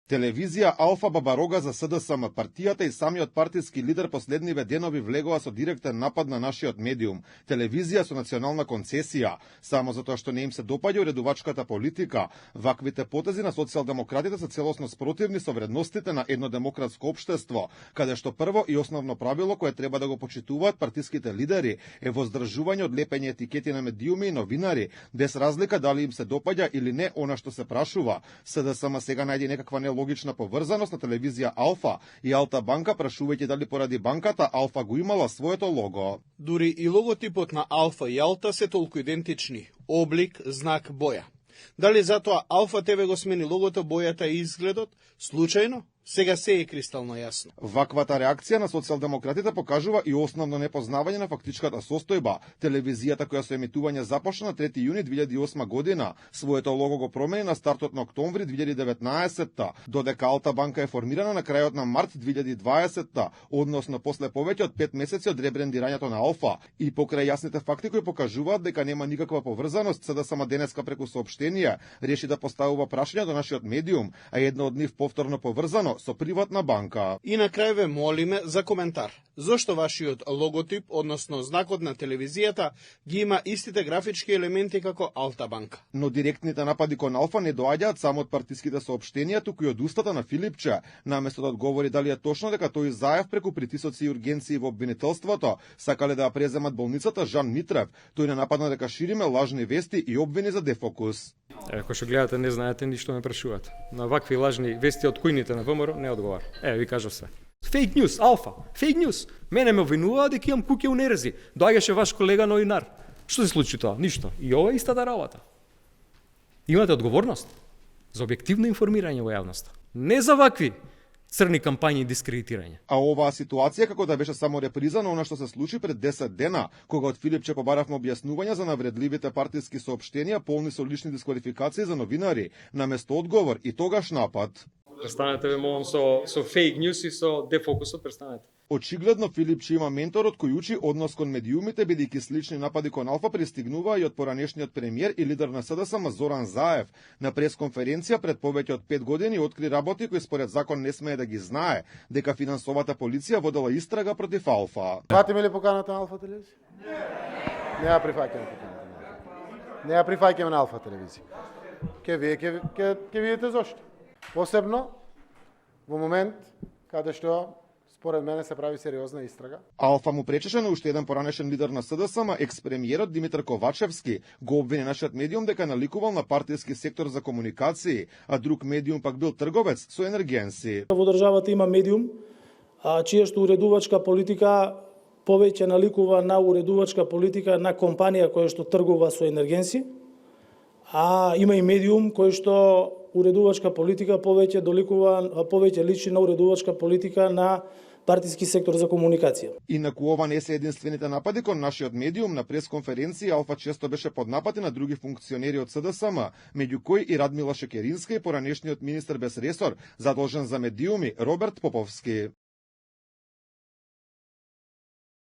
Телевизија Алфа Бабарога за СДСМ, партијата и самиот партиски лидер последниве денови влегоа со директен напад на нашиот медиум. Телевизија со национална концесија, само затоа што не им се допаѓа уредувачката политика. Ваквите потези на социјалдемократите се целосно спротивни со вредностите на едно демократско општество, каде што прво и основно правило кое треба да го почитуваат партиските лидери е воздржување од лепење етикети на медиуми и новинари, без разлика дали им се допаѓа или не она што се прашува. СДСМ сега најде некаква логична поврзаност на телевизија Алфа и Алта Банка, прашувајќи дали поради банката Алфа го имала своето лого. Дури и логотипот на Алфа и Алта се толку идентични. Облик, знак, боја. Дали затоа Алфа ТВ го смени логото, бојата и изгледот? Случајно? Сега се е кристално јасно. Ваквата реакција на социјалдемократите покажува и основно непознавање на фактичката состојба. Телевизијата која со емитување започна на 3 јуни 2008 година, своето лого го промени на стартот на октомври 2019, додека Алта Банка е формирана на крајот на март 2020, односно после повеќе од 5 месеци од ребрендирањето на Алфа. И покрај јасните факти кои покажуваат дека нема никаква поврзаност, СДСМ денеска преку соопштенија реши да поставува прашања до нашиот медиум, а едно од нив повторно поврзано со приватна банка. И на крај ве молиме за коментар. Зошто вашиот логотип, односно знакот на телевизијата, ги има истите графички елементи како Алта Банка? Но директните напади кон Алфа не доаѓаат само од партиските соопштенија, туку и од устата на Филипче. Наместо да одговори дали е точно дека тој Заев преку притисоци и ургенции во обвинителството сакале да ја преземат болницата Жан Митрев, тој не нападна дека шириме лажни вести и обвини за дефокус. Ако што гледате не знаете, ништо ме прашувате. На вакви лажни вести од којните на ВМРО не одговара. Ви кажав се. Фейк ньюс, Алфа, фейк ньюс. Мене ме обвинуваа дека имам куќе у нерези. Доаѓаше ваш колега новинар. Што се случи тоа? Ништо. И ова е истата работа. Имате одговорност за објективно информирање во јавноста. Не за вакви црни кампањи и дискредитирање. А оваа ситуација како да беше само реприза на она што се случи пред 10 дена, кога од Филипче побаравме објаснување за навредливите партиски соопштенија полни со лични дисквалификации за новинари, наместо одговор и тогаш напад. Престанете ве молам со фейк ньюс и со дефокусот, престанете. Очигледно Филипче има менторот кој учи однос кон медиумите, бидејќи слични напади кон Алфа пристигнуваа и од поранешниот премиер и лидер на СДСМ Зоран Заев. На пресконференција пред повеќе од 5 години откри работи кои според закон не смее да ги знае, дека финансовата полиција водела истрага против Алфа. Фатиме ли поканата на Алфа телевизија? Не ја прифаќаме поканата. Не ја прифаќаме на Алфа телевизија. Ке видите зошто. Посебно во момент каде што според мене се прави сериозна истрага. Алфа му пречеше на уште еден поранешен лидер на СДСМ, екс-премиерот Димитар Ковачевски, го обвини нашиот медиум дека наликувал на партиски сектор за комуникации, а друг медиум пак бил трговец со енергенси. Во државата има медиум, чија што уредувачка политика повеќе наликува на уредувачка политика на компанија која што тргува со енергенси, а има и медиум кој што уредувачка политика повеќе личи на уредувачка политика на партиски сектор за комуникација. Инаку ова не се единствените напади кон нашиот медиум. На пресконференција Алфа често беше под напад на други функционери од СДСМ, меѓу кои и Радмила Шекеринска и поранешниот министер без ресор, задолжен за медиуми Роберт Поповски.